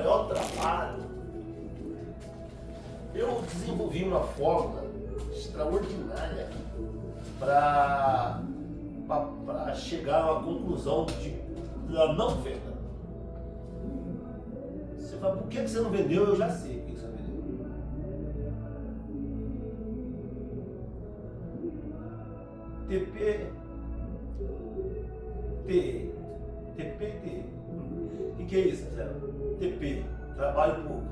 maior trabalho. Eu desenvolvi uma fórmula extraordinária para chegar a uma conclusão da não venda. Você fala, por que você não vendeu? Eu já sei por que você não vendeu. TP. O que é isso, Zé? TP, trabalho pouco.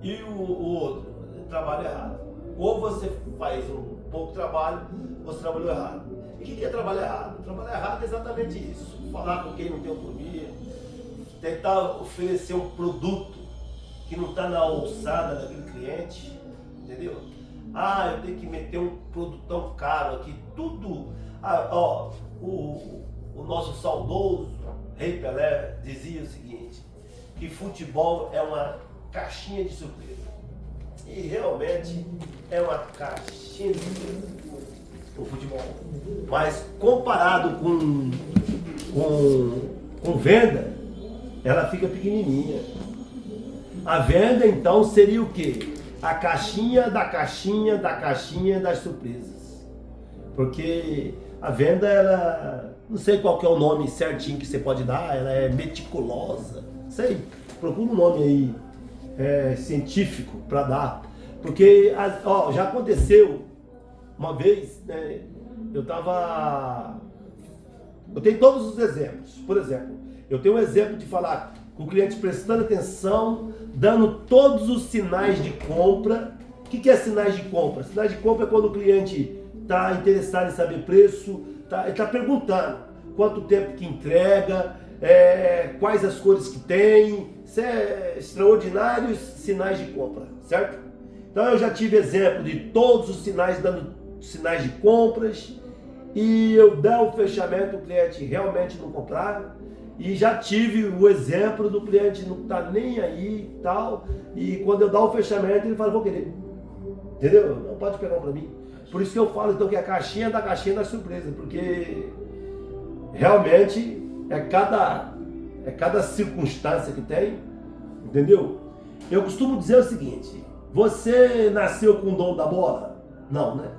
E o outro, trabalho errado. Ou você faz um pouco trabalho, ou você trabalhou errado. E o que é trabalho errado? Trabalho errado é exatamente isso. Falar com quem não tem autonomia, tentar oferecer um produto que não está na alçada daquele cliente, entendeu? Ah, eu tenho que meter um produtão caro aqui, tudo. O nosso saudoso Rei Pelé dizia o seguinte, que futebol é uma caixinha de surpresa. E realmente é uma caixinha de surpresa o futebol. Mas comparado com venda, ela fica pequenininha. A venda então seria o quê? A caixinha da caixinha da caixinha das surpresas. Porque a venda, ela, não sei qual que é o nome certinho que você pode dar, ela é meticulosa, sei, procura um nome aí científico para dar. Porque já aconteceu uma vez, né, eu tenho todos os exemplos. Por exemplo, eu tenho um exemplo de falar com o cliente prestando atenção, dando todos os sinais de compra. O que é sinais de compra? Sinais de compra é quando o cliente está interessado em saber preço, ele está perguntando quanto tempo que entrega, quais as cores que tem. Isso é extraordinários sinais de compra, certo? Então eu já tive exemplo de todos os sinais dando sinais de compras e eu dar o fechamento, o cliente realmente não comprar. E já tive o exemplo do cliente não estar nem aí e tal, e quando eu dar o fechamento ele fala, vou querer, entendeu? Não pode pegar um para mim. Por isso que eu falo então que é a caixinha da surpresa, porque realmente é cada circunstância que tem, entendeu? Eu costumo dizer o seguinte, você nasceu com o dom da bola? Não, né?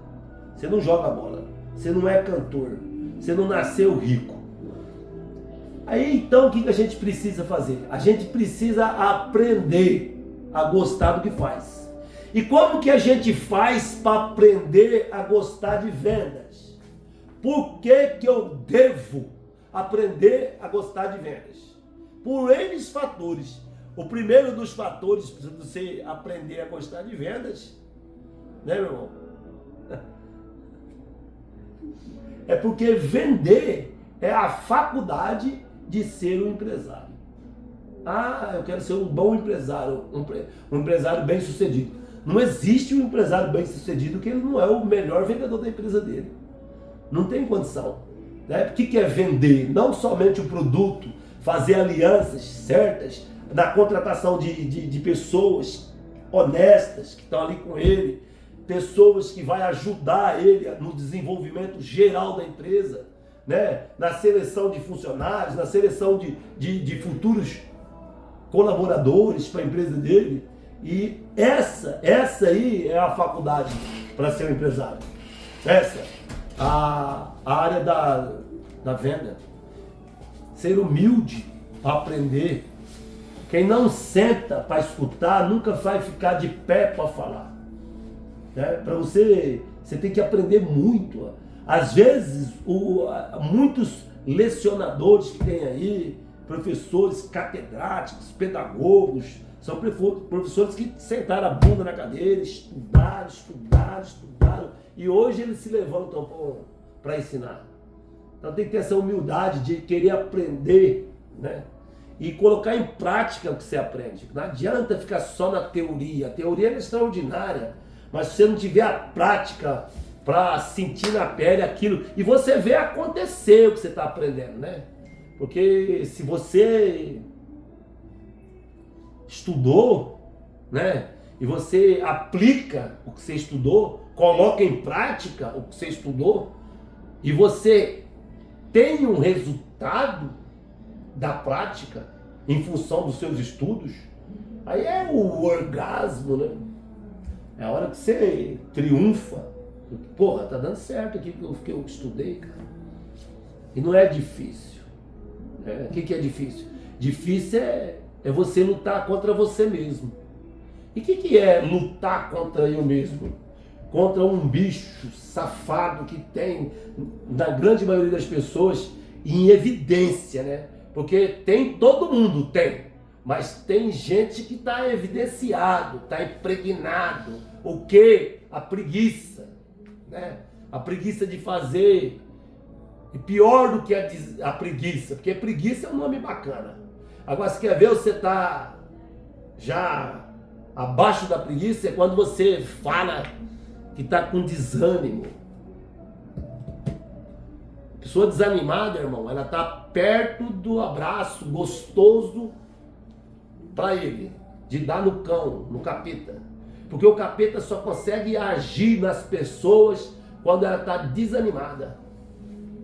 Você não joga bola, você não é cantor, você não nasceu rico. Aí então o que a gente precisa fazer? A gente precisa aprender a gostar do que faz. E como que a gente faz para aprender a gostar de vendas? Por que eu devo aprender a gostar de vendas? Por N fatores. O primeiro dos fatores para você aprender a gostar de vendas, né, meu irmão? É porque vender é a faculdade de ser um empresário. Ah, eu quero ser um bom empresário, um empresário bem sucedido. Não existe um empresário bem sucedido que ele não é o melhor vendedor da empresa dele. Não tem condição. Né? O que é vender? Não somente o produto, fazer alianças certas na contratação de pessoas honestas que estão ali com ele, pessoas que vai ajudar ele no desenvolvimento geral da empresa, né? Na seleção de funcionários, na seleção de futuros colaboradores para a empresa dele. E essa aí é a faculdade para ser um empresário. Essa, a área da venda. Ser humilde, aprender. Quem não senta para escutar nunca vai ficar de pé para falar. Né? Para você tem que aprender muito. Às vezes, muitos lecionadores que tem aí, professores catedráticos, pedagogos, são professores que sentaram a bunda na cadeira, estudaram, e hoje eles se levantam para ensinar. Então tem que ter essa humildade de querer aprender, né? E colocar em prática o que você aprende. Não adianta ficar só na teoria. A teoria é extraordinária, mas se você não tiver a prática para sentir na pele aquilo, e você vê acontecer o que você está aprendendo, né? Porque se você estudou, né? E você aplica o que você estudou, coloca em prática o que você estudou, e você tem um resultado da prática, em função dos seus estudos, aí é o orgasmo, né? É a hora que você triunfa. Porra, tá dando certo aqui que eu estudei, cara. E não é difícil. Né? O que é difícil? Difícil é você lutar contra você mesmo. E o que é lutar contra eu mesmo? Contra um bicho safado que tem, na grande maioria das pessoas, em evidência, né? Porque todo mundo tem, mas tem gente que está evidenciado, está impregnado. O quê? A preguiça, né? A preguiça de fazer. E pior do que a preguiça, porque preguiça é um nome bacana. Agora, se quer ver, você está já abaixo da preguiça, é quando você fala que está com desânimo. Pessoa desanimada, irmão, ela está perto do abraço gostoso para ele, de dar no cão, no capeta. Porque o capeta só consegue agir nas pessoas quando ela está desanimada.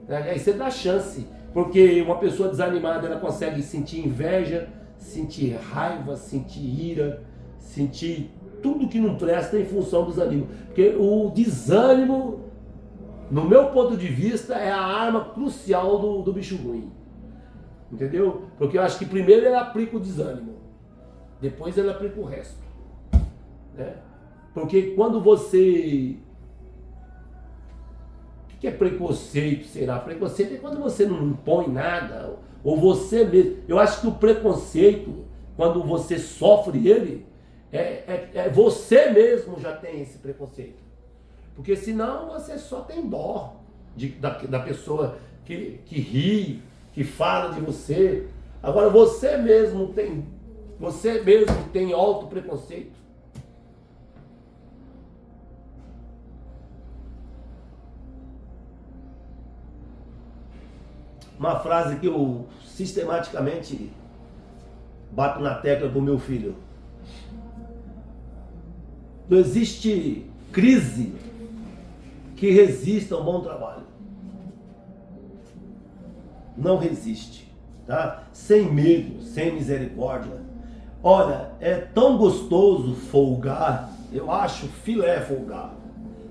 Aí você dá chance, porque uma pessoa desanimada, ela consegue sentir inveja, sentir raiva, sentir ira, sentir tudo que não presta em função do desânimo. Porque o desânimo, no meu ponto de vista, é a arma crucial do bicho ruim. Entendeu? Porque eu acho que primeiro ele aplica o desânimo, depois ele aplica o resto. Né? Porque quando você... O que é preconceito, será? Preconceito é quando você não impõe nada, ou você mesmo. Eu acho que o preconceito, quando você sofre ele, você mesmo já tem esse preconceito. Porque senão você só tem dó da pessoa que ri, que fala de você. Agora você mesmo tem alto preconceito. Uma frase que eu sistematicamente bato na tecla com meu filho. Não existe crise que resista a um bom trabalho. Não resiste, tá? Sem medo, sem misericórdia. Olha, é tão gostoso folgar, eu acho filé folgar.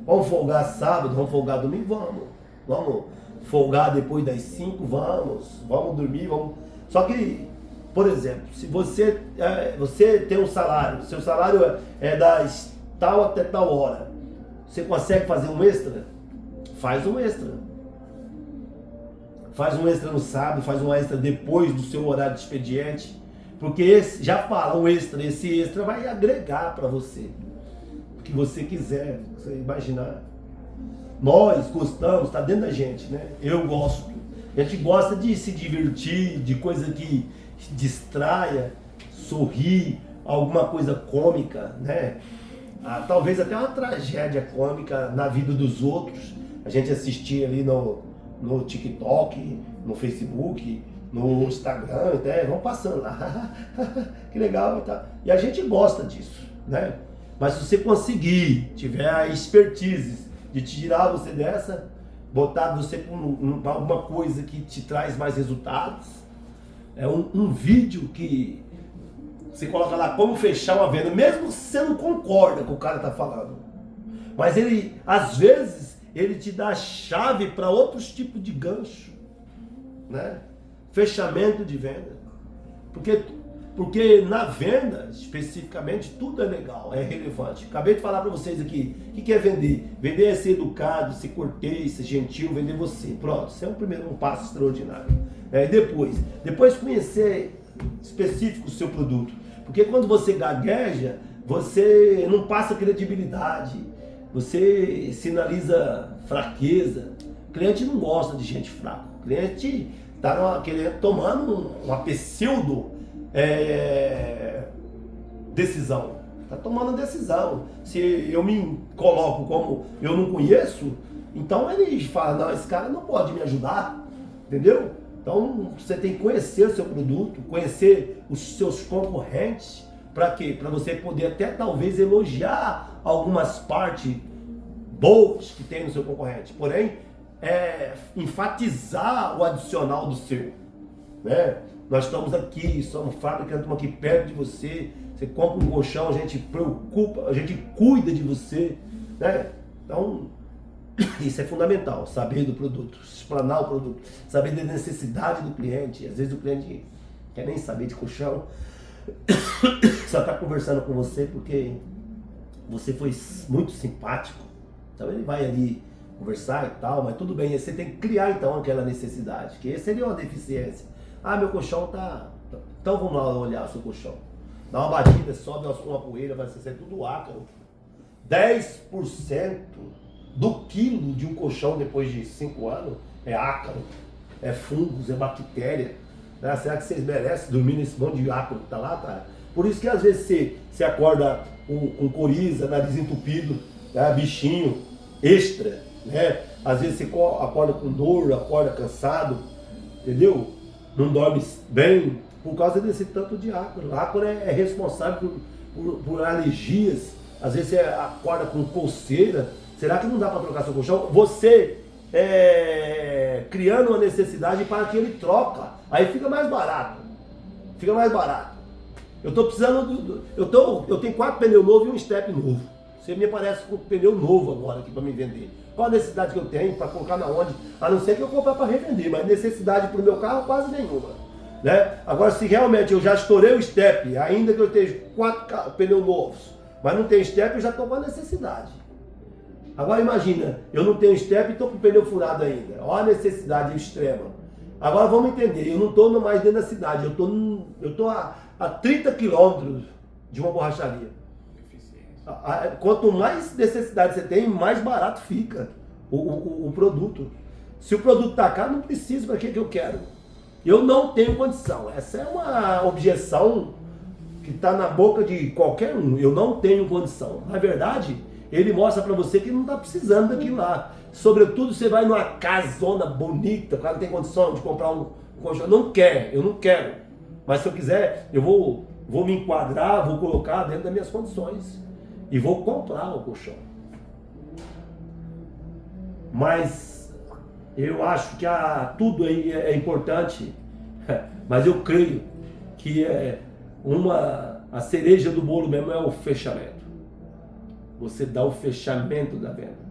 Vamos folgar sábado, vamos folgar domingo? Vamos folgar depois das 5, vamos dormir, vamos... Só que, por exemplo, se você tem um salário, seu salário é das tal até tal hora, você consegue fazer um extra? Faz um extra. Faz um extra no sábado, faz um extra depois do seu horário de expediente, porque esse extra vai agregar para você o que você quiser, você imaginar. Nós gostamos, está dentro da gente, né? Eu gosto. A gente gosta de se divertir, de coisa que distraia, sorrir, alguma coisa cômica, né? Talvez até uma tragédia cômica na vida dos outros. A gente assistir ali no TikTok, no Facebook, no Instagram, até vão passando lá. Que legal, tá? E a gente gosta disso, né? Mas se você conseguir, tiver a expertise de tirar você dessa, botar você para alguma coisa que te traz mais resultados, é um vídeo que você coloca lá como fechar uma venda, mesmo se você não concorda com o cara tá falando. Mas ele, às vezes, ele te dá a chave para outros tipos de gancho, né? Fechamento de venda. Porque na venda, especificamente, tudo é legal, é relevante. Acabei de falar para vocês aqui, o que é vender? Vender é ser educado, ser cortês, ser gentil, vender você. Pronto, isso é um passo extraordinário. Depois conhecer específico o seu produto. Porque quando você gagueja, você não passa credibilidade, você sinaliza fraqueza. O cliente não gosta de gente fraca. O cliente está tomando uma pseudo decisão. Está tomando decisão. Se eu me coloco como eu não conheço, então ele fala, não, esse cara não pode me ajudar, entendeu? Então você tem que conhecer o seu produto, conhecer os seus concorrentes. Para quê? Para você poder até talvez elogiar algumas partes boas que tem no seu concorrente. Porém, enfatizar o adicional do seu, né? Nós estamos aqui, somos fábrica, estamos aqui perto de você. Você compra um colchão, a gente preocupa, a gente cuida de você, né? Então, isso é fundamental, saber do produto, explanar o produto, saber da necessidade do cliente. Às vezes o cliente quer nem saber de colchão, só está conversando com você porque você foi muito simpático. Então ele vai ali conversar e tal, mas tudo bem, você tem que criar então aquela necessidade, que seria uma deficiência. Ah, meu colchão tá... Então vamos lá olhar o seu colchão. Dá uma batida, sobe uma poeira, vai ser tudo ácaro. 10% do quilo de um colchão depois de 5 anos é ácaro, é fungos, é bactéria. Né? Será que vocês merecem dormir nesse monte de ácaro que tá lá, cara? Por isso que às vezes você acorda com coriza, nariz entupido, né? Bichinho extra, né? Às vezes você acorda com dor, acorda cansado, entendeu? Não dorme bem por causa desse tanto de ácaro. O ácaro é responsável por alergias. Às vezes você acorda com coceira. Será que não dá para trocar seu colchão? Você criando uma necessidade para que ele troca. Aí fica mais barato. Fica mais barato. Eu estou precisando eu tenho 4 pneus novos e um step novo. Você me aparece com pneu novo agora aqui para me vender. Qual a necessidade que eu tenho para colocar na onde? A não ser que eu comprar para revender, mas necessidade para o meu carro quase nenhuma. Né? Agora, se realmente eu já estourei o step, ainda que eu tenha 4 pneus novos, mas não tenho step, eu já estou com a necessidade. Agora imagina, eu não tenho step e estou com o pneu furado ainda. Olha a necessidade extrema. Agora vamos entender, eu não estou mais dentro da cidade, eu estou a 30 quilômetros de uma borracharia. Quanto mais necessidade você tem, mais barato fica o produto. Se o produto está caro, não precisa, para que eu quero? Eu não tenho condição. Essa é uma objeção que está na boca de qualquer um. Eu não tenho condição. Na verdade, ele mostra para você que não está precisando daquilo lá. Sobretudo, você vai numa casona bonita, o cara não tem condição de comprar um colchão. Eu não quero. Mas se eu quiser, eu vou me enquadrar, vou colocar dentro das minhas condições. E vou comprar o colchão. Mas eu acho que tudo aí é importante. Mas eu creio que a cereja do bolo mesmo é o fechamento. Você dá o fechamento da venda.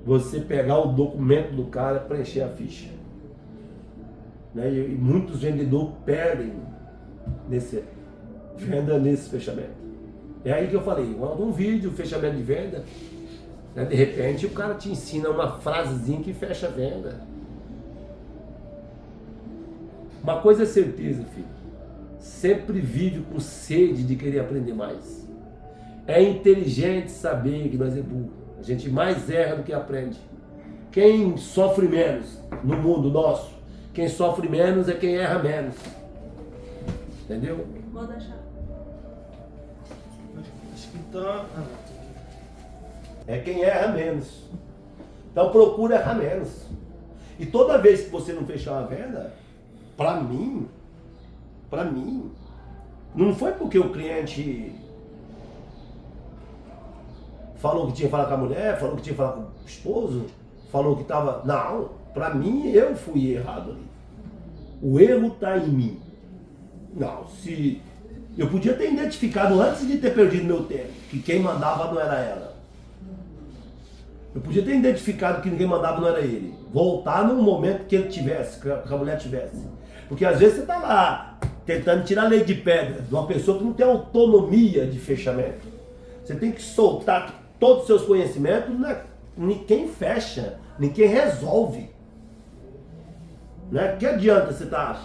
Você pegar o documento do cara, preencher a ficha. Né? E muitos vendedores perdem venda nesse fechamento. É aí que eu falei, manda um vídeo, fechamento de venda, né? De repente o cara te ensina uma frasezinha que fecha a venda. Uma coisa é certeza, filho, sempre vive com sede de querer aprender mais. É inteligente saber que nós é burro, a gente mais erra do que aprende. Quem sofre menos no mundo nosso, quem sofre menos é quem erra menos. Entendeu? Vou deixar. É quem erra menos. Então procura errar menos. E toda vez que você não fechar uma venda, para mim, não foi porque o cliente falou que tinha que falar com a mulher, falou que tinha que falar com o esposo, falou que estava... Não, para mim eu fui errado ali. O erro está em mim. Não, se... Eu podia ter identificado antes de ter perdido meu tempo, que quem mandava não era ela. Eu podia ter identificado que ninguém mandava não era ele. Voltar no momento que ele tivesse, que a mulher tivesse. Porque às vezes você está lá, tentando tirar leite de pedra de uma pessoa que não tem autonomia de fechamento. Você tem que soltar todos os seus conhecimentos, ninguém fecha, ninguém resolve. Né? Que adianta você estar...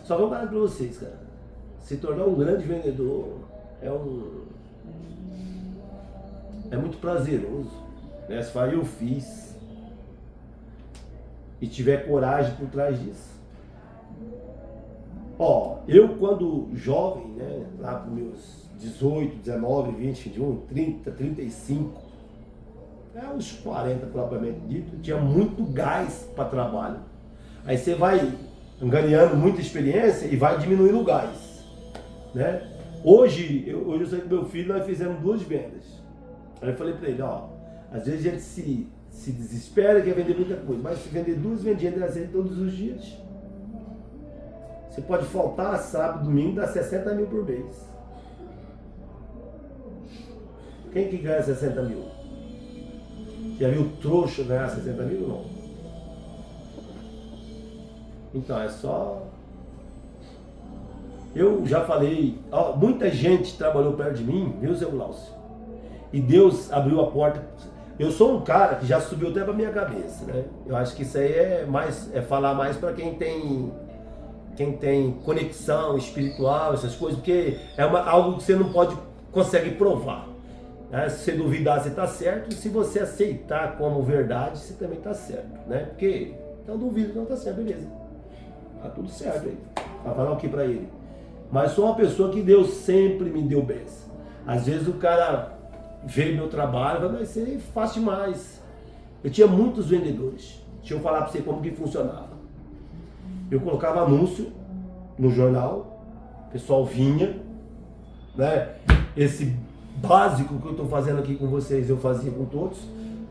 Só vou falar para vocês, cara. Se tornar um grande vendedor é muito prazeroso. Né? Se falar, eu fiz. E tiver coragem por trás disso. Ó, eu quando jovem, né, lá para meus 18, 19, 20, 21, 30, 35, uns 40 propriamente dito, tinha muito gás para trabalho. Aí você vai ganhando muita experiência e vai diminuindo o gás. Né? Hoje eu sei que meu filho, nós fizemos 2 vendas. Aí eu falei para ele, ó, às vezes a gente se desespera e quer vender muita coisa, mas se vender 2 vendinhas dessa todos os dias, Você pode faltar sábado, domingo, dá 60 mil por mês. Quem que ganha 60 mil? Já viu trouxa ganhar 60 mil ou não? Então, é só... Eu já falei, ó, muita gente trabalhou perto de mim, viu, Zé Glaucio? E Deus abriu a porta. Eu sou um cara que já subiu até pra minha cabeça, né? Eu acho que isso aí é falar mais para quem tem conexão espiritual, essas coisas, porque é algo que você não consegue provar. Né? Se você duvidar, você está certo, e se você aceitar como verdade, você também está certo, né? Porque então duvido, não está certo, beleza. Tá tudo certo aí. Vai falar o que para ele? Mas sou uma pessoa que Deus sempre me deu bênção. Às vezes o cara vê meu trabalho e fala, mas você faz demais. Eu tinha muitos vendedores. Deixa eu falar para você como que funcionava. Eu colocava anúncio no jornal, o pessoal vinha, né? Esse básico que eu estou fazendo aqui com vocês, eu fazia com todos,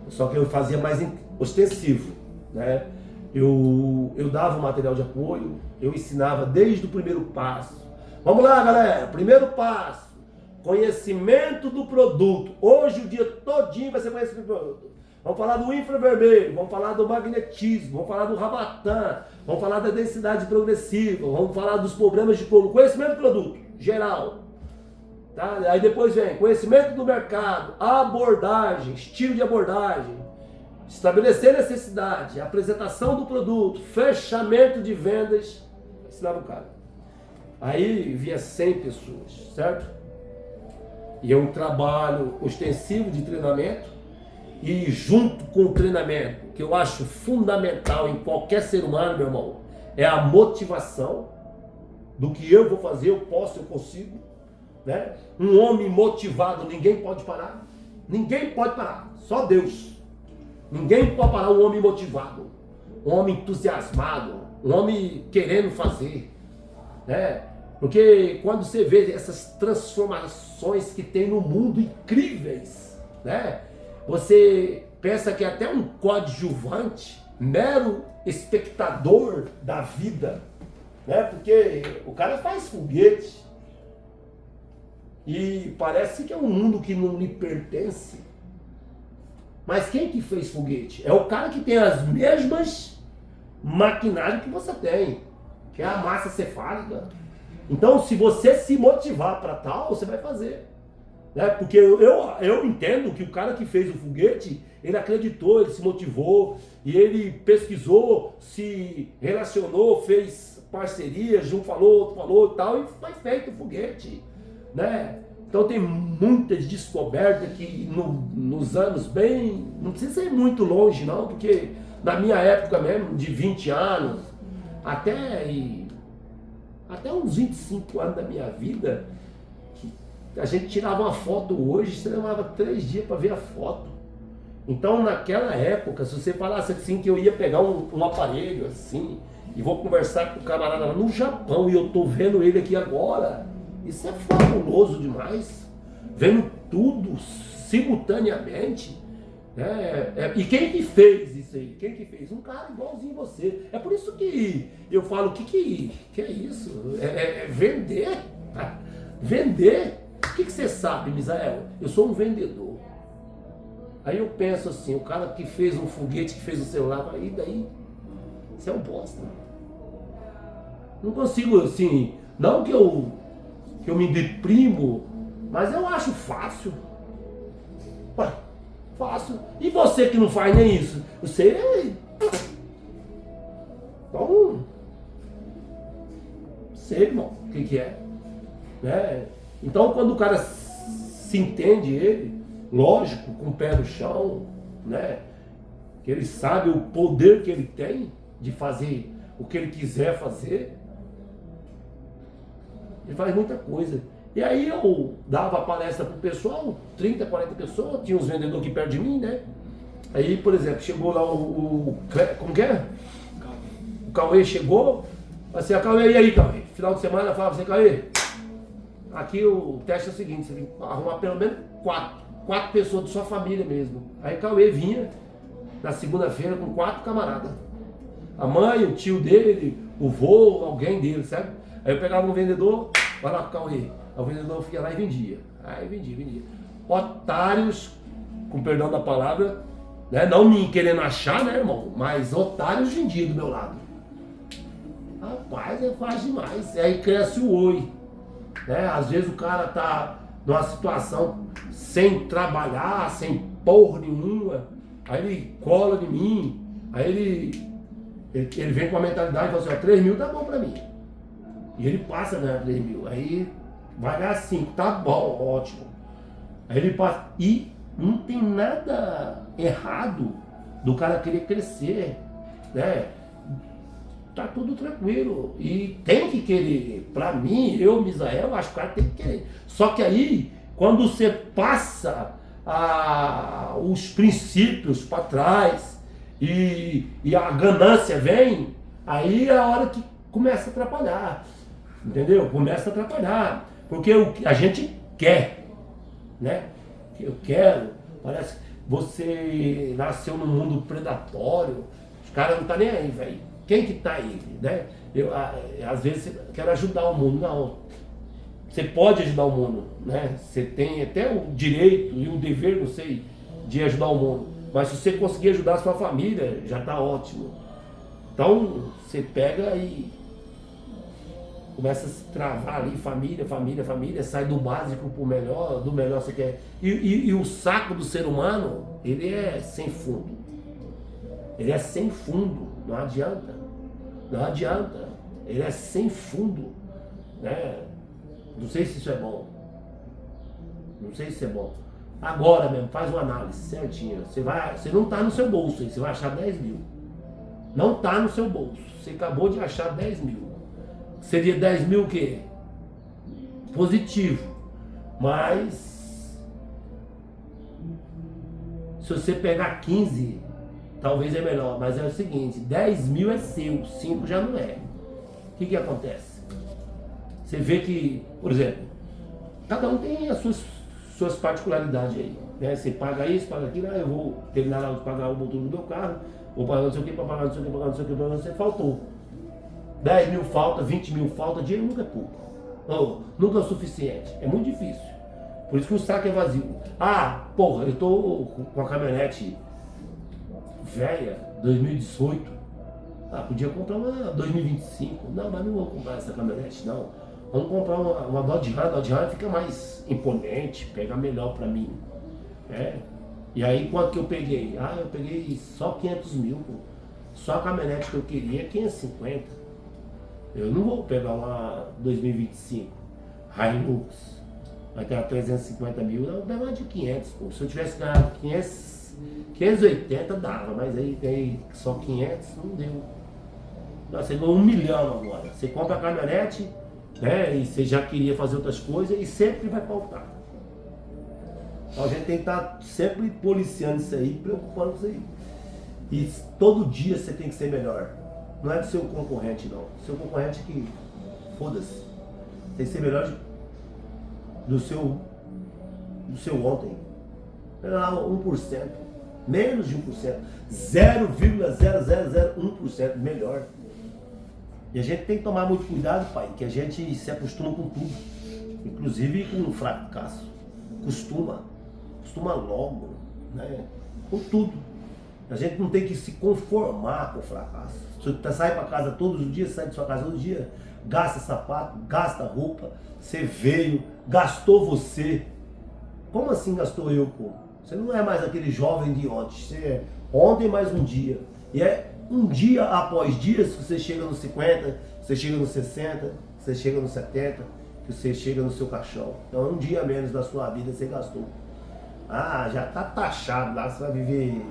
só que eu fazia mais ostensivo, né? Eu dava o material de apoio, eu ensinava desde o primeiro passo. Vamos lá, galera, primeiro passo, conhecimento do produto. Hoje o dia todinho vai ser conhecimento do produto. Vamos falar do infravermelho, vamos falar do magnetismo, vamos falar do rabatã, vamos falar da densidade progressiva, vamos falar dos problemas de coluna, conhecimento do produto, geral. Tá? Aí depois vem conhecimento do mercado, abordagem, estilo de abordagem, estabelecer necessidade, apresentação do produto, fechamento de vendas, ensinava o cara. Aí via 100 pessoas, certo? E é um trabalho ostensivo de treinamento, e junto com o treinamento, que eu acho fundamental em qualquer ser humano, meu irmão, é a motivação do que eu vou fazer, eu posso, eu consigo, né? Um homem motivado, ninguém pode parar, ninguém pode parar, só Deus. Ninguém pode parar um homem motivado, um homem entusiasmado, um homem querendo fazer, né? Porque quando você vê essas transformações que tem no mundo incríveis, né? Você pensa que até um coadjuvante, mero espectador da vida, né? Porque o cara faz foguete e parece que é um mundo que não lhe pertence. Mas quem que fez foguete? É o cara que tem as mesmas maquinários que você tem, que é a massa cefálica. Então, se você se motivar para tal, você vai fazer. Né? Porque eu entendo que o cara que fez o foguete, ele acreditou, ele se motivou, e ele pesquisou, se relacionou, fez parcerias, um falou, outro falou e tal, e foi feito o foguete. Né? Então tem muitas descobertas que nos anos bem... Não precisa ir muito longe não, porque na minha época mesmo, de 20 anos, até uns 25 anos da minha vida, a gente tirava uma foto hoje, você levava 3 dias para ver a foto. Então naquela época, se você falasse assim que eu ia pegar um aparelho assim, e vou conversar com o camarada lá no Japão, e eu tô vendo ele aqui agora, isso é fabuloso demais, vendo tudo simultaneamente. E quem que fez isso aí? Quem que fez? Um cara igualzinho você. É por isso que eu falo, que é isso? É vender. Vender. O que você sabe, Misael? Eu sou um vendedor. Aí eu penso assim, o cara que fez um foguete, que fez um celular, e daí? Você é um bosta. Não consigo assim, não que eu me deprimo, mas eu acho fácil. Ué, fácil. E você que não faz nem isso? Você então, sei, irmão, o que é. Né? Então, quando o cara se entende, ele, lógico, com o pé no chão, né? Que ele sabe o poder que ele tem de fazer o que ele quiser fazer, ele faz muita coisa. E aí eu dava palestra pro pessoal, 30, 40 pessoas, tinha uns vendedores aqui perto de mim, né? Aí, por exemplo, chegou lá como que é? O Cauê chegou, assim, a Cauê, e aí, Cauê? Final de semana eu falava assim, Cauê, aqui o teste é o seguinte, você tem que arrumar pelo menos 4 pessoas de sua família mesmo. Aí Cauê vinha na segunda-feira com 4 camaradas. A mãe, o tio dele, o vô, alguém dele, sabe? Aí eu pegava um vendedor, vai lá, Cauê. Aí o vendedor ia lá e vendia. Aí vendia. Otários, com perdão da palavra, né? Não me querendo achar, né, irmão? Mas otários vendiam do meu lado. Rapaz, é fácil demais. Aí cresce o oi. Né? Às vezes o cara tá numa situação sem trabalhar, sem porra nenhuma. Aí ele cola em mim. Aí ele vem com a mentalidade e fala assim, ó, 3 mil tá bom pra mim. E ele passa a ganhar 3 mil. Aí vai ganhar 5, tá bom, ótimo. Aí ele passa. E não tem nada errado do cara querer crescer, né? Tá tudo tranquilo. E tem que querer. Pra mim, eu, Misael, acho que o cara tem que querer. Só que aí, quando você passa os princípios para trás e a ganância vem, aí é a hora que começa a atrapalhar. Entendeu? Começa a atrapalhar. Porque a gente quer, né? Eu quero. Parece que você nasceu num mundo predatório. Os caras não tá nem aí, velho. Quem que tá aí, né? Às vezes quero ajudar o mundo. Não. Você pode ajudar o mundo, né? Você tem até o direito e o dever, não sei, de ajudar o mundo. Mas se você conseguir ajudar a sua família, já tá ótimo. Então, você pega e começa a se travar ali, família, sai do básico pro melhor, do melhor você quer. E o saco do ser humano, ele é sem fundo. Ele é sem fundo, não adianta. Não adianta. Ele é sem fundo, né? Não sei se isso é bom. Não sei se isso é bom. Agora mesmo, faz uma análise certinha. Você não está no seu bolso, aí, você vai achar 10 mil. Não está no seu bolso. Você acabou de achar 10 mil. Seria 10 mil o quê? Positivo. Mas se você pegar 15, talvez é melhor. Mas é o seguinte, 10 mil é seu, 5 já não é. O que acontece? Você vê que, por exemplo, cada um tem as suas particularidades aí. Né? Você paga isso, paga aquilo, eu vou terminar de pagar o motor do meu carro, vou pagar não sei o que, para pagar não sei o que, pagar não sei o que, você faltou. 10 mil falta, 20 mil falta, dinheiro nunca é pouco. Nunca é o suficiente. É muito difícil. Por isso que o saco é vazio. Ah, porra, eu tô com a caminhonete velha, 2018. Ah, podia comprar uma 2025. Não, mas não vou comprar essa caminhonete, não. Vamos comprar uma Dodge Ram. Dodge Ram fica mais imponente, pega melhor pra mim. É. E aí, quanto que eu peguei? Ah, eu peguei só 500 mil, pô. Só a caminhonete que eu queria é 550. Eu não vou pegar uma 2025 Hilux, vai ter 350 mil, eu vou pegar uma de 500, pô. Se eu tivesse ganhado 580 dava, mas aí só 500 não deu. Você ganhou 1 milhão agora. Você compra a caminhonete, né, e você já queria fazer outras coisas e sempre vai faltar. Então a gente tem que estar sempre policiando isso aí, preocupando com isso aí. E todo dia você tem que ser melhor. Não é do seu concorrente, não. Seu concorrente que, foda-se. Tem que ser melhor do seu ontem. Era 1%. Menos de 1%. 0,0001% melhor. E a gente tem que tomar muito cuidado, pai, que a gente se acostuma com tudo. Inclusive com o fracasso. Costuma logo, né? Com tudo. A gente não tem que se conformar com o fracasso. Você sai para casa todos os dias, sai de sua casa todos os dias, gasta sapato, gasta roupa, você veio, gastou você. Como assim gastou eu, pô? Você não é mais aquele jovem de ontem, você é ontem mais um dia. E é um dia após dia, se você chega nos 50, você chega nos 60, você chega nos 70, que você chega no seu caixão. Então um dia menos da sua vida você gastou. Ah, já tá taxado lá, você vai viver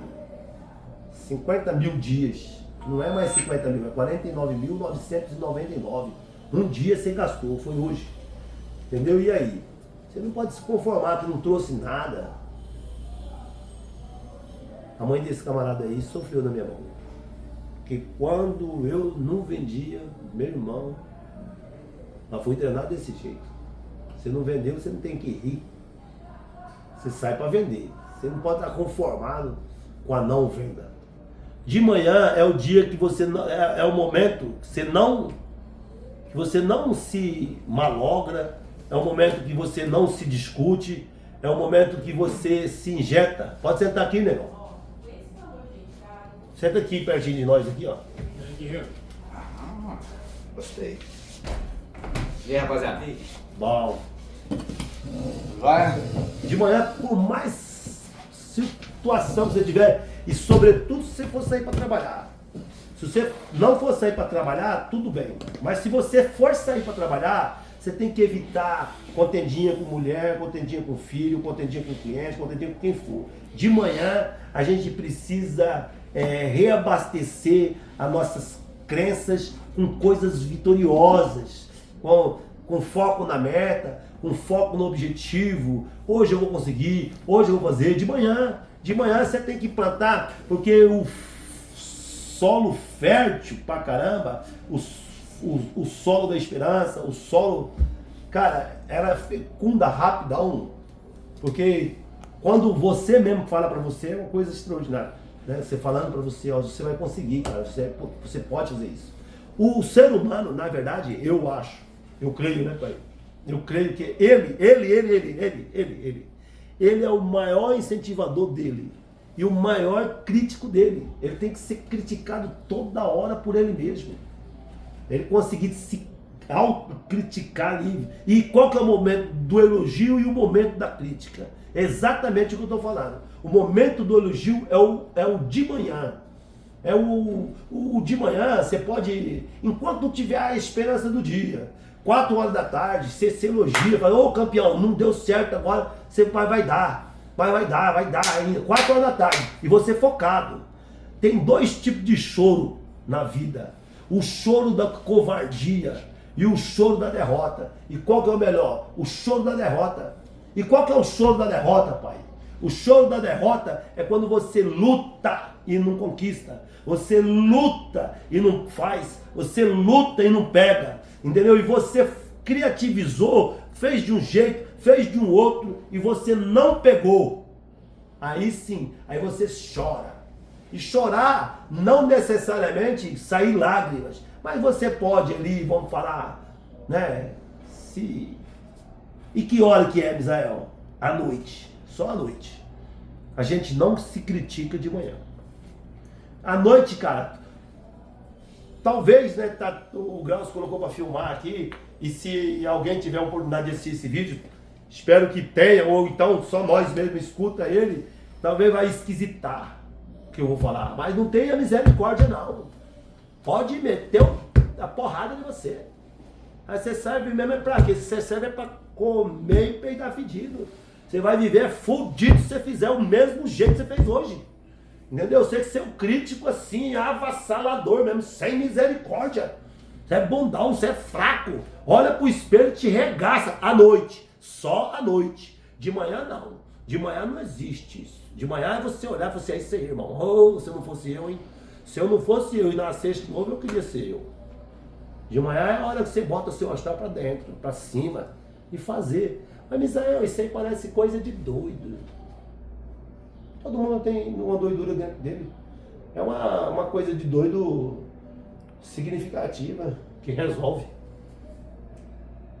50 mil dias. Não é mais 50 mil, é 49.999. Um dia você gastou, foi hoje. Entendeu? E aí? Você não pode se conformar que não trouxe nada. A mãe desse camarada aí sofreu na minha mão. Porque quando eu não vendia, meu irmão, ela foi treinada desse jeito. Você não vendeu, você não tem que rir. Você sai para vender. Você não pode estar conformado com a não venda. De manhã é o dia que você é o momento que você não se malogra, é o momento que você não se discute, é o momento que você se injeta. Pode sentar aqui, negão. Senta aqui pertinho de nós aqui, ó. Gostei. E aí, rapaziada? Bom. Vai. De manhã, por mais situação que você tiver, e sobretudo se você for sair para trabalhar. Se você não for sair para trabalhar, tudo bem. Mas se você for sair para trabalhar, você tem que evitar contendinha com mulher, contendinha com filho, contendinha com cliente, contendinha com quem for. De manhã, a gente precisa reabastecer as nossas crenças com coisas vitoriosas, com foco na meta, com foco no objetivo. Hoje eu vou conseguir, hoje eu vou fazer. De manhã você tem que plantar, porque o solo fértil pra caramba, o solo da esperança, o solo, cara, era fecunda rapidão. Porque quando você mesmo fala pra você, é uma coisa extraordinária. Né? Você falando pra você, ó, você vai conseguir, cara, você pode fazer isso. O ser humano, na verdade, eu acho, eu creio, né, pai? Eu creio que ele é o maior incentivador dele e o maior crítico dele. Ele tem que ser criticado toda hora por ele mesmo. Ele conseguir se autocriticar ali. E qual que é o momento do elogio e o momento da crítica? É exatamente o que eu estou falando. O momento do elogio é o de manhã. É o de manhã, você pode, enquanto não tiver a esperança do dia, 4 horas da tarde, você se elogia, fala, ô campeão, não deu certo agora, você vai dar ainda, 4 horas da tarde, e você focado. Tem 2 tipos de choro na vida, o choro da covardia e o choro da derrota. E qual que é o melhor? O choro da derrota. E qual que é o choro da derrota, pai? O choro da derrota é quando você luta e não conquista, você luta e não faz, você luta e não pega, entendeu? E você criativizou, fez de um jeito, fez de um outro e você não pegou. Aí sim, aí você chora. E chorar não necessariamente sair lágrimas, mas você pode ali, vamos falar, né? E que hora que é, Misael? À noite, só à noite. A gente não se critica de manhã. À noite, cara, talvez, né, o Graus colocou para filmar aqui, e se alguém tiver a oportunidade de assistir esse vídeo, espero que tenha, ou então só nós mesmo escuta ele, talvez vai esquisitar o que eu vou falar, mas não tenha misericórdia não. Pode meter a porrada de você. Aí você serve mesmo é pra quê? Você serve é pra comer e peidar fedido. Você vai viver fudido se você fizer o mesmo jeito que você fez hoje. Entendeu? Você que ser um crítico assim, avassalador mesmo, sem misericórdia. Você é bundão, você é fraco. Olha pro espelho e te regaça à noite. Só à noite. De manhã não. De manhã não existe isso. De manhã é você olhar e falar assim, é isso aí, irmão. Oh, se eu não fosse eu, hein? Se eu não fosse eu e nascesse de novo, eu queria ser eu. De manhã é a hora que você bota o seu astral pra dentro, pra cima e fazer. Mas, Misael, isso aí parece coisa de doido. Todo mundo tem uma doidura dentro dele. É uma coisa de doido significativa, que resolve.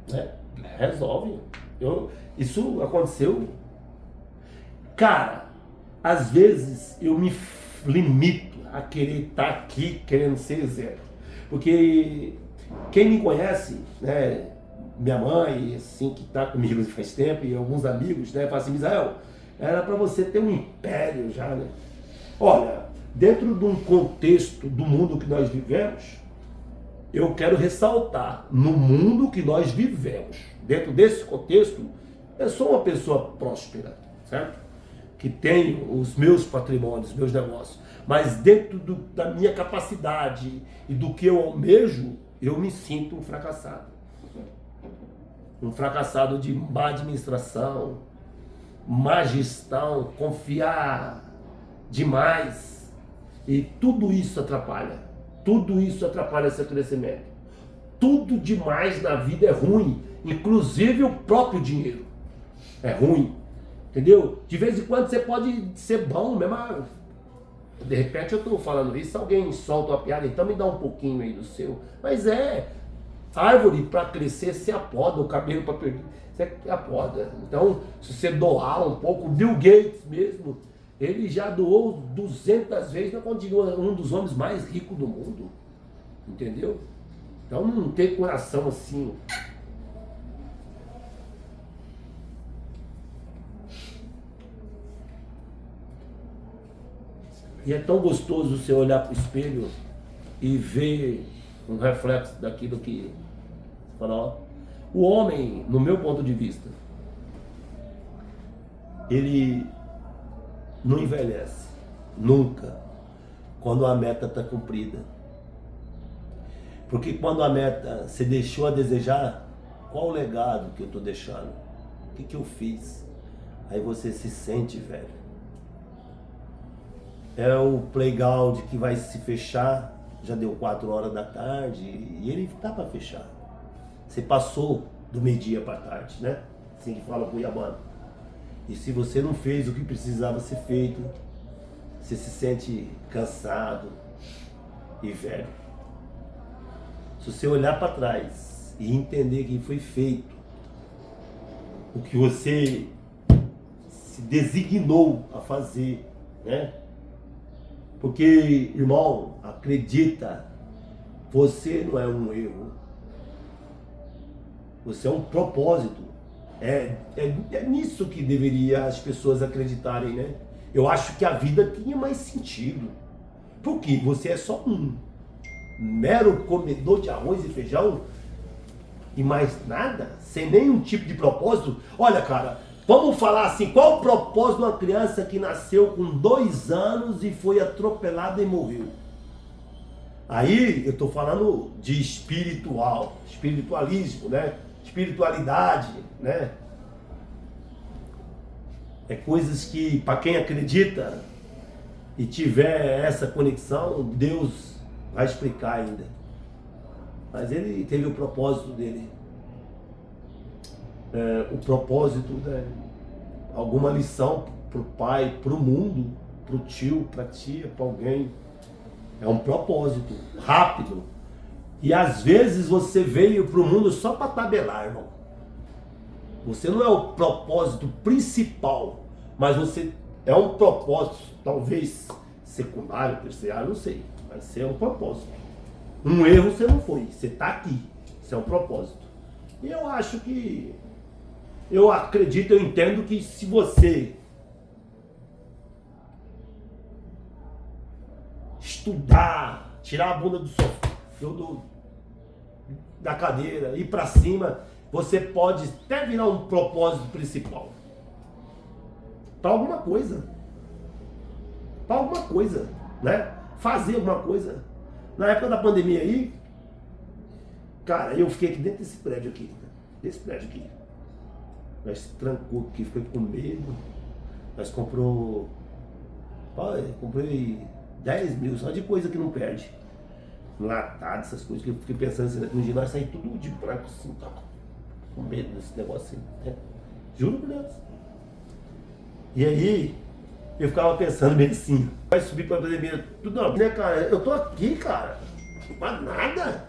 Né? Resolve. Isso aconteceu. Cara, às vezes eu me limito a querer estar aqui querendo ser exemplo. Porque quem me conhece, né, minha mãe, assim, que está comigo faz tempo, e alguns amigos, né, falam assim, Misael, era para você ter um império já, né? Olha, dentro de um contexto do mundo que nós vivemos, eu quero ressaltar, no mundo que nós vivemos, dentro desse contexto, eu sou uma pessoa próspera, certo? Que tenho os meus patrimônios, meus negócios, mas dentro da minha capacidade e do que eu almejo, eu me sinto um fracassado. Um fracassado de má administração, má gestão, confiar demais. E tudo isso atrapalha. Tudo isso atrapalha seu crescimento. Tudo demais na vida é ruim, inclusive o próprio dinheiro. É ruim. Entendeu? De vez em quando você pode ser bom mesmo. De repente eu estou falando isso, alguém solta uma piada, então me dá um pouquinho aí do seu. Mas árvore para crescer se apoda, o cabelo para perder, você apoda. Então, se você doar um pouco, Bill Gates mesmo, ele já doou 200 vezes, não continua um dos homens mais ricos do mundo. Entendeu? Então não tem coração assim. E é tão gostoso você olhar para o espelho e ver um reflexo daquilo que você fala, ó. O homem, no meu ponto de vista, ele não envelhece, nunca, quando a meta está cumprida. Porque quando a meta se deixou a desejar, qual o legado que eu estou deixando? O que eu fiz? Aí você se sente velho. É o playground que vai se fechar, já deu 4 horas da tarde e ele está para fechar. Você passou do meio-dia para tarde, né? Assim que fala cuiabano. E se você não fez o que precisava ser feito, você se sente cansado e velho. Se você olhar para trás e entender que foi feito o que você se designou a fazer, né? Porque, irmão, acredita, você não é um erro. Você é um propósito. É nisso que deveria as pessoas acreditarem, né? Eu acho que a vida tinha mais sentido. Porque você é só um mero comedor de arroz e feijão e mais nada, sem nenhum tipo de propósito. Olha, cara, vamos falar assim, qual o propósito de uma criança que nasceu com 2 anos e foi atropelada e morreu? Aí eu estou falando de espiritualismo, né? Espiritualidade, né? É coisas que, para quem acredita e tiver essa conexão, Deus vai explicar ainda. Mas ele teve o propósito dele. O propósito, né? Alguma lição para o pai, para o mundo, para o tio, para a tia, para alguém. É um propósito rápido. E às vezes você veio para o mundo só para tabelar, irmão. Você não é o propósito principal, mas você é um propósito, talvez secundário, terciário, não sei. Mas você é um propósito. Um erro você não foi, você está aqui. Isso é um propósito. E eu acho que, eu acredito, eu entendo que se você estudar, tirar a bunda do sofá, da cadeira, ir para cima, você pode até virar um propósito principal. Para alguma coisa. Para alguma coisa, né? Fazer alguma coisa. Na época da pandemia aí, cara, eu fiquei aqui dentro desse prédio aqui. Desse prédio aqui. Nós se trancou aqui, ficou com medo. Nós comprei 10 mil só de coisa que não perde. Latado, essas coisas que eu fiquei pensando assim, no dia nós saímos tudo de branco assim, tá? Com medo desse negócio assim, né? Juro por Deus. E aí, eu ficava pensando bem assim, vai subir pra pandemia, tudo não, né, cara? Eu tô aqui, cara, mas nada,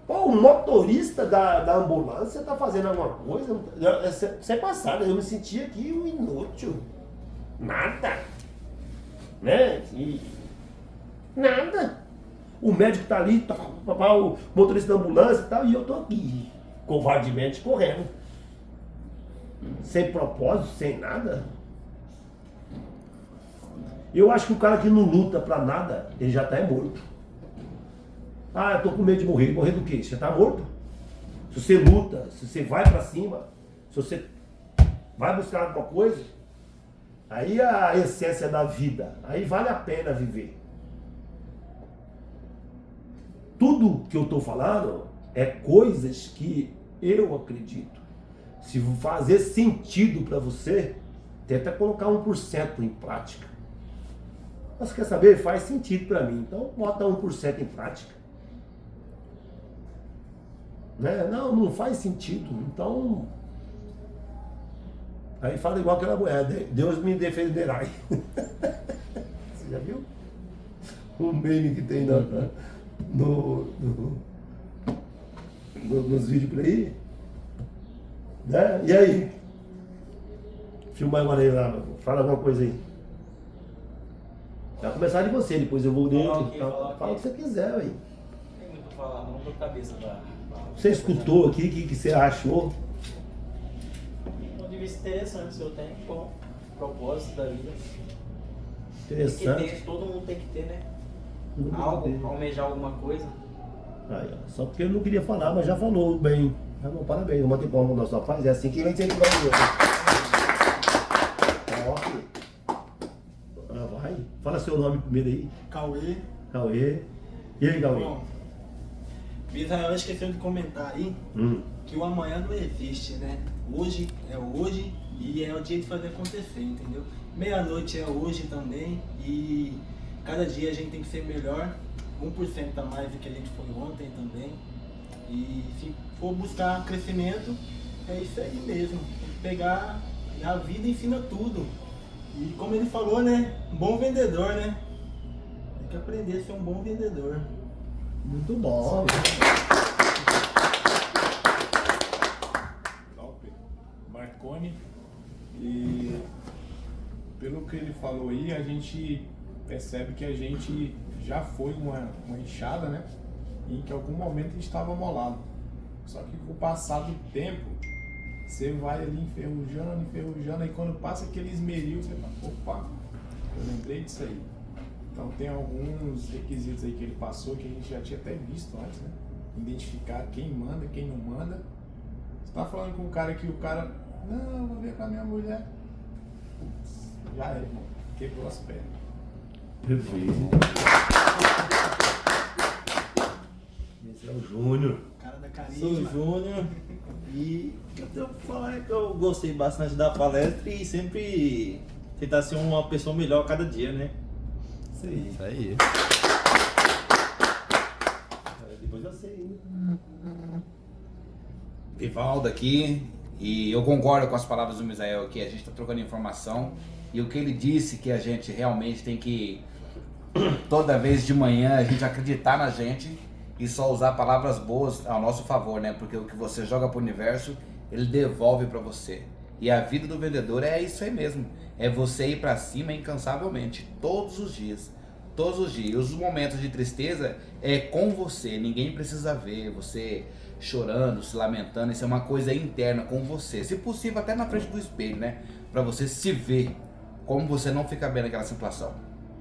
Pô, o motorista da ambulância tá fazendo alguma coisa, sem passada, eu me sentia aqui um inútil, nada, né? Nada. O médico tá ali, o motorista da ambulância e tal, e eu tô aqui, covardemente correndo. Sem propósito, sem nada. Eu acho que o cara que não luta pra nada, ele já tá morto. Ah, eu tô com medo de morrer. Morrer do quê? Você tá morto. Se você luta, se você vai pra cima, se você vai buscar alguma coisa, aí é a essência da vida. Aí vale a pena viver. Tudo que eu estou falando é coisas que eu acredito. Se fazer sentido para você, tenta colocar 1% em prática. Mas quer saber? Faz sentido para mim. Então bota 1% em prática. Né? Não faz sentido. Então, aí fala igual aquela mulher, Deus me defenderá. Já viu? O meme que tem nos vídeos por aí. Né? E aí? Filma agora aí lá, fala alguma coisa aí. Vai começar de você, depois eu vou dentro. Fala o que você quiser, aí. Não tem muito pra falar, não dou cabeça pra... Você escutou aqui, o que você achou? Um ponto de vista interessante, o senhor tem bom propósito da vida. Interessante. Tem que ter, todo mundo tem que ter, né? Algo, almejar alguma coisa. Aí, ó, só porque eu não queria falar, mas já falou bem. Ah, bom, parabéns, vamos bater palma pro nosso rapaz. É assim que vem sempre vai ver. Vai. Fala seu nome primeiro aí. Cauê. Cauê. E aí, Cauê? Bom, Israel esqueceu de comentar aí que o amanhã não existe, né? Hoje é hoje e é o dia de fazer acontecer, entendeu? Meia-noite é hoje também e cada dia a gente tem que ser melhor, 1% a mais do que a gente foi ontem também. E se for buscar crescimento, é isso aí mesmo. Tem que pegar, a vida ensina tudo. E como ele falou, né? Um bom vendedor, né? Tem que aprender a ser um bom vendedor. Muito bom. Marconi. E pelo que ele falou aí, a gente percebe que a gente já foi uma enxada, né? E que em algum momento a gente estava molado. Só que com o passar do tempo, você vai ali enferrujando, aí quando passa aquele esmeril, você fala, opa, eu lembrei disso aí. Então tem alguns requisitos aí que ele passou que a gente já tinha até visto antes, né? Identificar quem manda, quem não manda. Você tá falando com um cara que o cara, não, eu vou ver com a minha mulher. Putz, já é, irmão, quebrou as pernas. Perfeito. Esse é o Júnior. Cara da Sou o carisma. Júnior e o que eu tenho que falar é que eu gostei bastante da palestra e sempre tentar ser uma pessoa melhor a cada dia, né? Isso aí. Isso aí. Depois eu sei. Vivaldo aqui, e eu concordo com as palavras do Misael que a gente está trocando informação e o que ele disse que a gente realmente tem que, toda vez de manhã, a gente acreditar na gente e só usar palavras boas ao nosso favor, né? Porque o que você joga para o universo, ele devolve para você. E a vida do vendedor é isso aí mesmo, é você ir para cima incansavelmente, todos os dias. Todos os dias. Os momentos de tristeza é com você, ninguém precisa ver você chorando, se lamentando, isso é uma coisa interna com você. Se possível até na frente do espelho, né? Para você se ver, como você não fica bem naquela situação.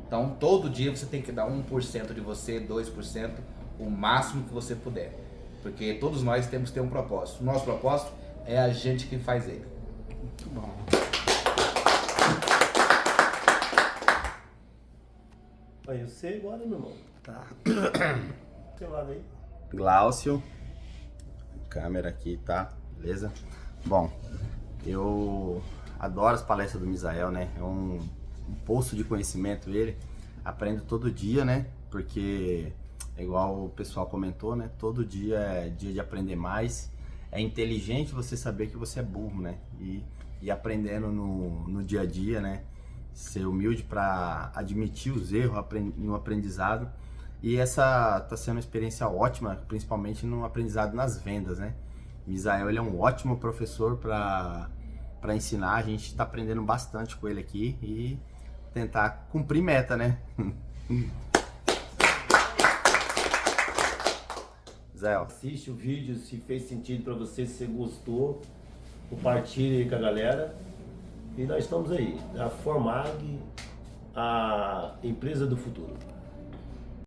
Então todo dia você tem que dar 1% de você, 2%, o máximo que você puder. Porque todos nós temos que ter um propósito. O nosso propósito é a gente que faz ele. Muito bom. Aí eu sei agora, meu irmão. Tá. Seu lado aí. Glaucio. Câmera aqui, tá? Beleza? Bom, eu adoro as palestras do Misael, né? É um poço de conhecimento ele. Aprendo todo dia, né? Porque, igual o pessoal comentou, né? Todo dia é dia de aprender mais. É inteligente você saber que você é burro, né? E aprendendo no dia a dia, né? Ser humilde para admitir os erros no aprendizado. E essa tá sendo uma experiência ótima, principalmente no aprendizado nas vendas, né? Misael, ele é um ótimo professor para ensinar, a gente está aprendendo bastante com ele aqui e tentar cumprir meta, né? Zé, Assiste o vídeo se fez sentido para você, se você gostou, compartilhe aí com a galera. E nós estamos aí, a Formag, a empresa do futuro.